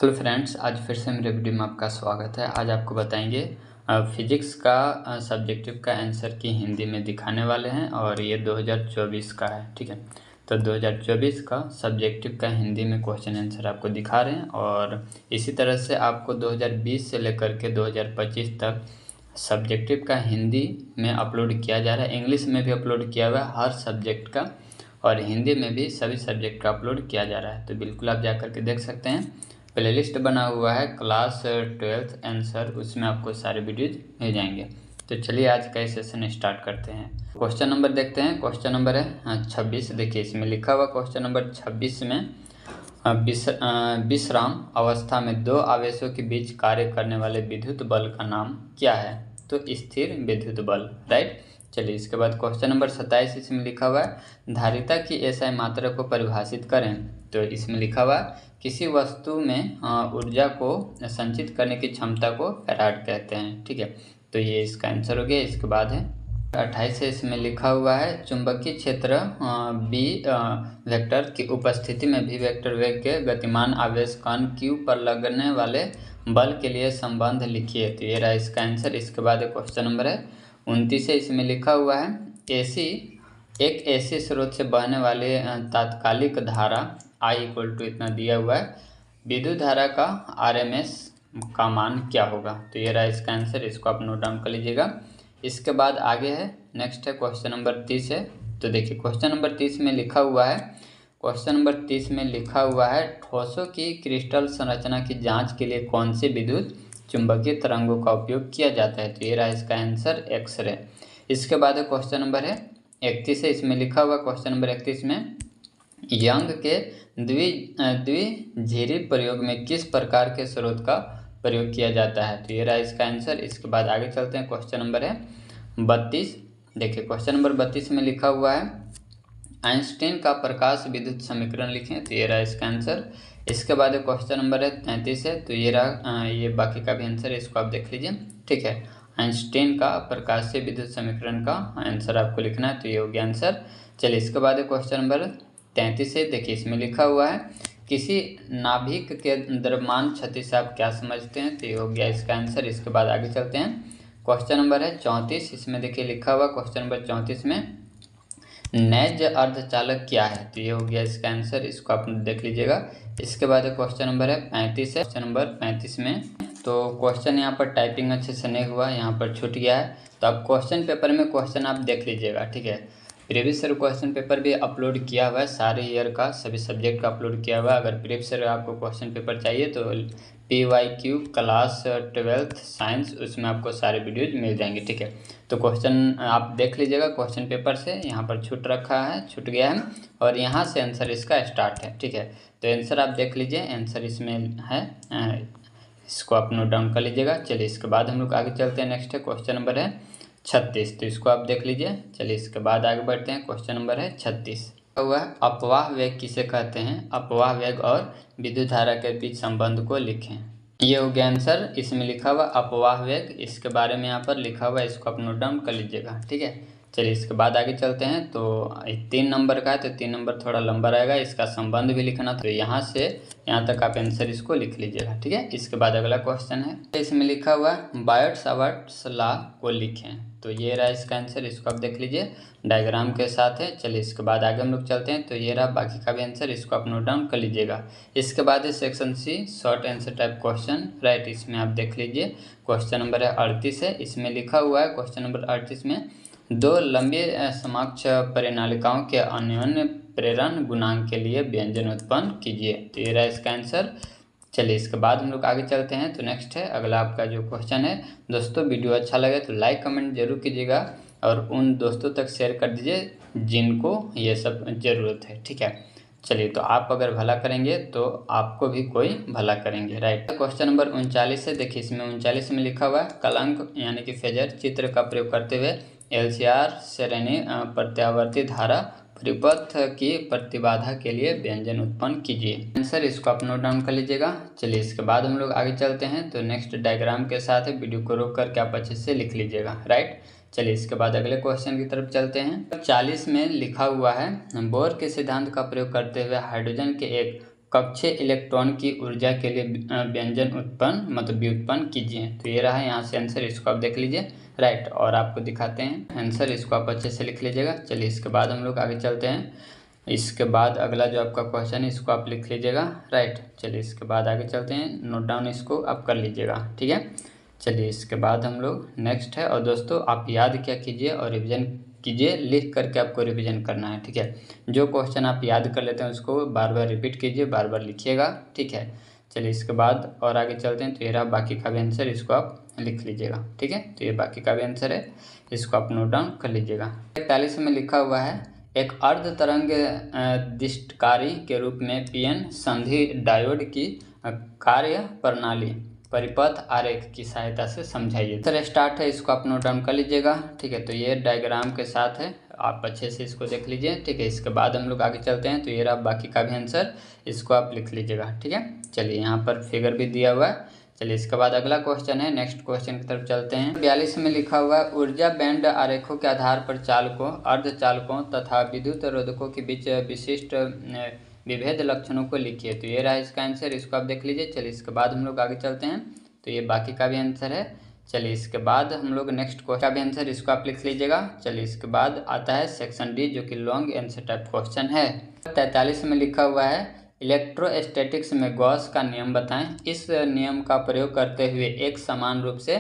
तो फ्रेंड्स, आज फिर से मेरे वीडियो में आपका स्वागत है। आज आपको बताएंगे फिजिक्स का सब्जेक्टिव का आंसर की हिंदी में दिखाने वाले हैं और ये 2024 का है। ठीक है, तो 2024 का सब्जेक्टिव का हिंदी में क्वेश्चन आंसर आपको दिखा रहे हैं और इसी तरह से आपको 2020 से लेकर के 2025 तक सब्जेक्टिव का हिंदी में अपलोड किया जा रहा है। इंग्लिश में भी अपलोड किया हुआ है हर सब्जेक्ट का, और हिंदी में भी सभी सब्जेक्ट का अपलोड किया जा रहा है। तो बिल्कुल आप जा कर के देख सकते हैं। प्लेलिस्ट बना हुआ है क्लास 12th आंसर, उसमें आपको सारे वीडियोज मिल जाएंगे। तो चलिए आज का सेशन स्टार्ट करते हैं। क्वेश्चन नंबर देखते हैं। क्वेश्चन नंबर है 26। देखिए इसमें लिखा हुआ क्वेश्चन नंबर 26 में विश्राम अवस्था में दो आवेशों के बीच कार्य करने वाले विद्युत बल का नाम क्या है? तो स्थिर विद्युत बल, राइट। चलिए इसके बाद क्वेश्चन नंबर 27 इसमें लिखा हुआ है धारिता की एसआई मात्रा को परिभाषित करें। तो इसमें लिखा हुआ किसी वस्तु में ऊर्जा को संचित करने की क्षमता को फैराड कहते हैं। ठीक है, तो ये इसका आंसर हो गया। इसके बाद है 28 इसमें लिखा हुआ है चुंबकीय क्षेत्र बी वेक्टर की उपस्थिति में भी वेक्टर वेग के गतिमान आवेश कण Q पर लगने वाले बल के लिए संबंध लिखिए। तो ये रहा इसका आंसर। इसके बाद क्वेश्चन नंबर है 29 है, इसमें लिखा हुआ है एक ऐसे स्रोत से बहने वाले तात्कालिक धारा I = इतना दिया हुआ है, विद्युत धारा का RMS का मान क्या होगा? तो ये रहा इसका आंसर। इसको आप नोट डाउन कर लीजिएगा। इसके बाद आगे है, नेक्स्ट है क्वेश्चन नंबर 30 है। तो देखिए क्वेश्चन नंबर 30 में लिखा हुआ है ठोसों की क्रिस्टल संरचना की जांच के लिए कौन सी विद्युत चुंबकीय तरंगों का उपयोग किया जाता है? तो ये रहा इसका आंसर एक्सरे। इसके बाद क्वेश्चन नंबर है 31 है, इसमें लिखा हुआ क्वेश्चन नंबर 31 में यंग के द्विध्रुवी प्रयोग में किस प्रकार के स्रोत का प्रयोग किया जाता है? तो ये रहा इसका आंसर। इसके बाद आगे चलते हैं। क्वेश्चन नंबर है 32। देखिए क्वेश्चन नंबर 32 में लिखा हुआ है आइंस्टीन का प्रकाश विद्युत समीकरण लिखें। तो ये रहा इसका आंसर। इसके बाद क्वेश्चन नंबर है 33 है। तो ये रहा ये बाकी का भी आंसर है, इसको आप देख लीजिए। ठीक है, आइंस्टीन का प्रकाशीय विद्युत समीकरण का आंसर आपको लिखना है। तो ये हो गया आंसर। चलिए इसके बाद क्वेश्चन नंबर 33 है। देखिए इसमें लिखा हुआ है किसी नाभिक के द्रव्यमान क्षति से आप क्या समझते हैं? तो ये हो गया इसका आंसर। इसके बाद आगे चलते हैं। क्वेश्चन नंबर है 34। इसमें देखिए लिखा हुआ क्वेश्चन नंबर 34 में नैज अर्धचालक क्या है? तो ये हो गया इसका आंसर। इसको आप देख लीजिएगा। इसके बाद क्वेश्चन नंबर है 35 है। क्वेश्चन नंबर 35 में तो क्वेश्चन यहाँ पर टाइपिंग अच्छे से नहीं हुआ, यहाँ पर छूट गया है। तो आप क्वेश्चन पेपर में क्वेश्चन आप देख लीजिएगा। ठीक है, प्रीवियस ईयर क्वेश्चन पेपर भी अपलोड किया हुआ है, सारे ईयर का सभी सब्जेक्ट का अपलोड किया हुआ है। अगर प्रीवियस ईयर आपको क्वेश्चन पेपर चाहिए तो PYQ क्लास 12th साइंस, उसमें आपको सारे वीडियोज मिल जाएंगे। ठीक है, तो क्वेश्चन आप देख लीजिएगा क्वेश्चन पेपर से। यहाँ पर छूट गया है और यहाँ से आंसर इसका स्टार्ट है। ठीक है, तो आंसर आप देख लीजिए, आंसर इसमें है, इसको आप नोट डाउन कर लीजिएगा। चलिए इसके बाद हम लोग आगे चलते हैं। नेक्स्ट है क्वेश्चन नंबर है 36। तो इसको आप देख लीजिए। चलिए इसके बाद आगे बढ़ते हैं। क्वेश्चन नंबर है 36 हुआ अपवाह वेग किसे कहते हैं? अपवाह वेग और विद्युत धारा के बीच संबंध को लिखें। ये हो गया आंसर। इसमें लिखा हुआ अपवाह वेग, इसके बारे में यहाँ पर लिखा हुआ है, इसको आप नोट डाउन कर लीजिएगा। ठीक है, चलिए इसके बाद आगे चलते हैं। तो 3 नंबर का है, तो 3 नंबर थोड़ा लंबा रहेगा, इसका संबंध भी लिखना। तो यहाँ से यहाँ तक आप आंसर इसको लिख लीजिएगा। ठीक है, इसके बाद अगला क्वेश्चन है, इसमें लिखा हुआ बायट-सावर्ट्स लॉ को लिखें। तो ये रहा इसका आंसर, इसको आप देख लीजिए, डायग्राम के साथ है। चलिए इसके बाद आगे हम लोग चलते हैं। तो ये रहा बाकी का भी आंसर, इसको आप नोट डाउन कर लीजिएगा। इसके बाद है section C short answer type question, right. इसमें आप देख लीजिए क्वेश्चन नंबर है 38 है। इसमें लिखा हुआ है क्वेश्चन नंबर 38 में दो लंबी समकक्ष परिनालिकाओं के अन्योन्य प्रेरण गुणांक के लिए व्यंजन उत्पन्न कीजिए। तो ये रहा इसका आंसर। चलिए इसके बाद हम लोग आगे चलते हैं। तो नेक्स्ट है अगला आपका जो क्वेश्चन है। दोस्तों वीडियो अच्छा लगे तो लाइक कमेंट जरूर कीजिएगा और उन दोस्तों तक शेयर कर दीजिए जिनको ये सब ज़रूरत है। ठीक है, चलिए तो आप अगर भला करेंगे तो आपको भी कोई भला करेंगे, राइट। क्वेश्चन नंबर 39 है। देखिए इसमें 39 में लिखा हुआ है कलंक यानी कि फेजर चित्र का प्रयोग करते हुए LCR श्रेणी प्रत्यावर्ती धारा परिपथ की प्रतिबाधा के लिए व्यंजन उत्पन्न कीजिए। आंसर इसको आप नोट डाउन कर लीजिएगा। चलिए इसके बाद हम लोग आगे चलते हैं। तो नेक्स्ट डायग्राम के साथ है, वीडियो को रोक करके आप अच्छे से लिख लीजिएगा, राइट। चलिए इसके बाद अगले क्वेश्चन की तरफ चलते हैं। 40 में लिखा हुआ है बोर के सिद्धांत का प्रयोग करते हुए हाइड्रोजन के एक कक्षीय इलेक्ट्रॉन की ऊर्जा के लिए व्यंजन उत्पन्न मतलब व्युत्पन्न कीजिए। तो ये रहा यहाँ से आंसर, इसको आप देख लीजिए। राइट, और आपको दिखाते हैं आंसर, इसको आप अच्छे से लिख लीजिएगा। चलिए इसके बाद हम लोग आगे चलते हैं। इसके बाद अगला जो आपका क्वेश्चन है इसको आप लिख लीजिएगा। राइट, चलिए इसके बाद आगे चलते हैं, नोट डाउन इसको आप कर लीजिएगा। ठीक है, चलिए इसके बाद हम लोग नेक्स्ट है। और दोस्तों आप याद क्या कीजिए और रिवीजन कीजिए, लिख करके आपको रिवीजन करना है। ठीक है, जो क्वेश्चन आप याद कर लेते हैं उसको बार बार रिपीट कीजिए, बार बार लिखिएगा। ठीक है, चलिए इसके बाद और आगे चलते हैं। तो ये रहा बाकी का भी आंसर, इसको आप लिख लीजिएगा। ठीक है, तो ये बाकी का भी आंसर है, इसको आप नोट डाउन कर लीजिएगा। 41 में लिखा हुआ है, एक अर्ध तरंग दिष्टकारी के रूप में पीएन संधि डायोड की कार्य प्रणाली परिपथ आरेख की सहायता से समझाइए। सर स्टार्ट है, इसको आप नोट डाउन कर लीजिएगा। ठीक है, तो ये डायग्राम के साथ है, आप अच्छे से इसको देख लीजिए। ठीक है, इसके बाद हम लोग आगे चलते हैं। तो ये रहा बाकी का भी आंसर, इसको आप लिख लीजिएगा। ठीक है, चलिए यहाँ पर फिगर भी दिया हुआ है। चलिए इसके बाद अगला क्वेश्चन है, नेक्स्ट क्वेश्चन की तरफ चलते हैं। 42 में लिखा हुआ है, ऊर्जा बैंड आरेखों के आधार पर चालकों, अर्धचालकों तथा विद्युत रोधकों के बीच विशिष्ट विभेद लक्षणों को लिखिए। तो ये रहा इसका आंसर, इसको आप देख लीजिए। चलिए इसके बाद हम लोग आगे चलते हैं। तो ये बाकी का भी आंसर है। चलिए इसके बाद हम लोग नेक्स्ट क्वेश्चन का भी आंसर, इसको आप लिख लीजिएगा। चलिए इसके बाद आता है सेक्शन डी, जो कि लॉन्ग आंसर टाइप क्वेश्चन है। 43 में लिखा हुआ है, इलेक्ट्रोस्टैटिक्स में गॉस का नियम बताएं। इस नियम का प्रयोग करते हुए एक समान रूप से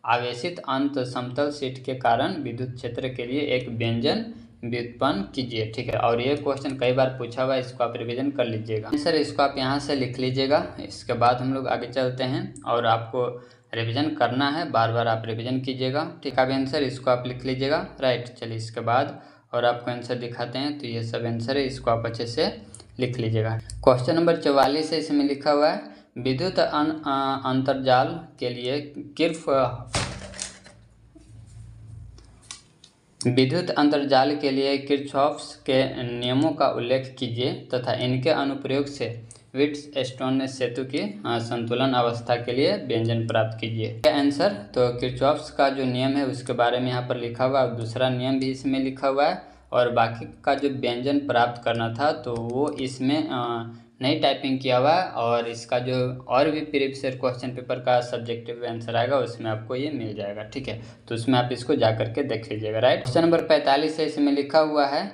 आवेशित अंत समतल शीट के कारण विद्युत क्षेत्र के लिए एक व्यंजन व्युत्पन्न कीजिए। ठीक है, और ये क्वेश्चन कई बार पूछा हुआ है, इसको आप रिवीजन कर लीजिएगा। सर इसको आप यहाँ से लिख लीजिएगा। इसके बाद हम लोग आगे चलते हैं, और आपको रिवीजन करना है, बार बार आप रिवीजन कीजिएगा। ठीक है, आंसर इसको आप लिख लीजिएगा। राइट, चलिए इसके बाद और आपको आंसर दिखाते हैं। तो ये सब आंसर है, इसको आप अच्छे से लिख लीजिएगा। क्वेश्चन नंबर 44 है, इसमें लिखा हुआ है, विद्युत अंतर्जाल के लिए किरचॉफ्स के नियमों का उल्लेख कीजिए तथा इनके अनुप्रयोग से व्हीटस्टोन सेतु की संतुलन अवस्था के लिए व्यंजन प्राप्त कीजिए। आंसर, तो किरचॉफ्स का जो नियम है उसके बारे में यहाँ पर लिखा हुआ है, दूसरा नियम भी इसमें लिखा हुआ है, और बाकी का जो व्यंजन प्राप्त करना था तो वो इसमें नहीं टाइपिंग किया हुआ है। और इसका जो और भी प्रीवियस क्वेश्चन पेपर का सब्जेक्टिव आंसर आएगा उसमें आपको ये मिल जाएगा। ठीक है, तो उसमें आप इसको जा करके देख लीजिएगा। राइट, क्वेश्चन नंबर 45 है, इसमें लिखा हुआ है,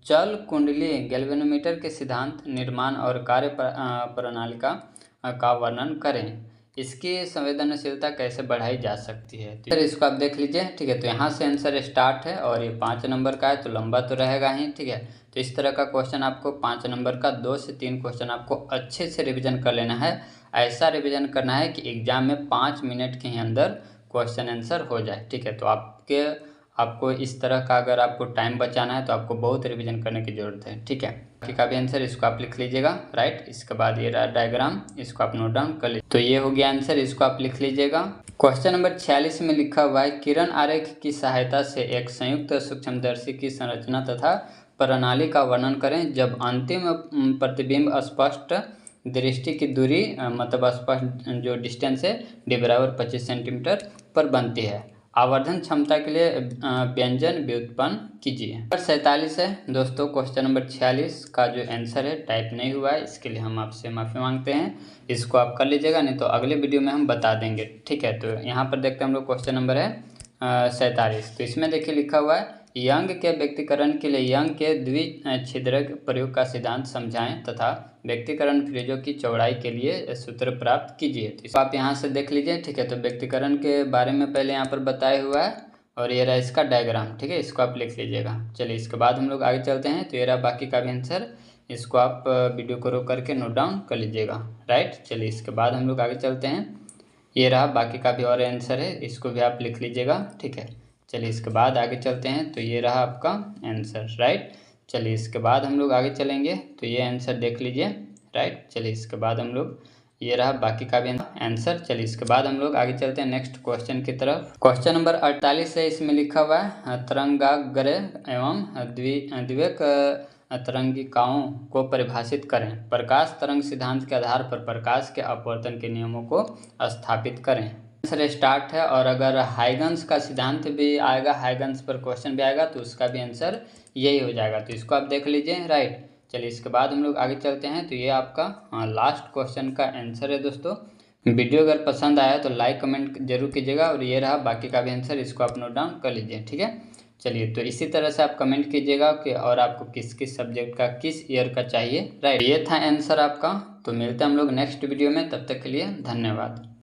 चल कुंडली गैल्वेनोमीटर के सिद्धांत, निर्माण और कार्य प्रणाली का वर्णन करें। इसकी संवेदनशीलता कैसे बढ़ाई जा सकती है। तो इसको आप देख लीजिए। ठीक है, तो यहाँ से आंसर स्टार्ट है, और ये 5 नंबर का है तो लंबा तो रहेगा ही। ठीक है, तो इस तरह का क्वेश्चन आपको 5 नंबर का 2 से 3 क्वेश्चन आपको अच्छे से रिवीजन कर लेना है। ऐसा रिवीजन करना है कि एग्जाम में 5 मिनट के ही अंदर क्वेश्चन आंसर हो जाए। ठीक है, तो आपको इस तरह का अगर आपको टाइम बचाना है तो आपको बहुत रिवीजन करने की ज़रूरत है। ठीक है, बाकी का भी आंसर इसको आप लिख लीजिएगा। राइट, इसके बाद ये रहा डायग्राम, इसको आप नोट डाउन कर लीजिए। तो ये हो गया आंसर, इसको आप लिख लीजिएगा। क्वेश्चन नंबर 46 में लिखा हुआ है, किरण आरेख की सहायता से एक संयुक्त सूक्ष्मदर्शी की संरचना तथा प्रणाली का वर्णन करें जब अंतिम प्रतिबिंब स्पष्ट दृष्टि की दूरी मतलब स्पष्ट जो डिस्टेंस है d=25 सेंटीमीटर पर बनती है। आवर्धन क्षमता के लिए व्यंजन व्युत्पन्न कीजिए। नंबर 47 है दोस्तों, क्वेश्चन नंबर 46 का जो आंसर है टाइप नहीं हुआ है, इसके लिए हम आपसे माफ़ी मांगते हैं। इसको आप कर लीजिएगा, नहीं तो अगले वीडियो में हम बता देंगे। ठीक है, तो यहाँ पर देखते हैं हम लोग, क्वेश्चन नंबर है 47। तो इसमें देखिए लिखा हुआ है, यंग के व्यक्तिकरण के लिए यंग के द्विछिद्रक प्रयोग का सिद्धांत समझाएं तथा व्यक्तिकरण फ्रीजों की चौड़ाई के लिए सूत्र प्राप्त कीजिए। तो आप यहाँ से देख लीजिए। ठीक है, तो व्यक्तिकरण के बारे में पहले यहाँ पर बताया हुआ है, और ये रहा इसका डायग्राम। ठीक है, इसको आप लिख लीजिएगा। चलिए इसके बाद हम लोग आगे चलते हैं। तो ये रहा बाकी का भी आंसर, इसको आप वीडियो को रोक करके नोट डाउन कर लीजिएगा। राइट, चलिए इसके बाद हम लोग आगे चलते हैं। ये रहा बाकी का भी और आंसर है, इसको भी आप लिख लीजिएगा। ठीक है, चलिए इसके बाद आगे चलते हैं। तो ये रहा आपका आंसर। राइट, चलिए इसके बाद हम लोग आगे चलेंगे। तो ये आंसर देख लीजिए। राइट, चलिए इसके बाद हम लोग, ये रहा बाकी का भी आंसर। चलिए इसके बाद हम लोग आगे चलते हैं नेक्स्ट क्वेश्चन की तरफ। क्वेश्चन नंबर 48 है, इसमें लिखा हुआ है, तरंगाग्र एवं द्विक तरंगिकाओं को परिभाषित करें। प्रकाश तरंग सिद्धांत के आधार पर प्रकाश के अपवर्तन के नियमों को स्थापित करें। आंसर स्टार्ट है, और अगर हाइगन्स का सिद्धांत भी आएगा, हाइगन्स पर क्वेश्चन भी आएगा तो उसका भी आंसर यही हो जाएगा। तो इसको आप देख लीजिए। राइट, चलिए इसके बाद हम लोग आगे चलते हैं। तो ये आपका लास्ट क्वेश्चन का आंसर है दोस्तों। वीडियो अगर पसंद आया तो लाइक कमेंट जरूर कीजिएगा, और ये रहा बाकी का भी आंसर, इसको आप नोट डाउन कर लीजिए, ठीक है। चलिए तो इसी तरह से आप कमेंट कीजिएगा कि और आपको किस किस सब्जेक्ट का किस ईयर का चाहिए, राइट। ये था आंसर आपका। तो मिलते हैं हम लोग नेक्स्ट वीडियो में, तब तक के लिए धन्यवाद।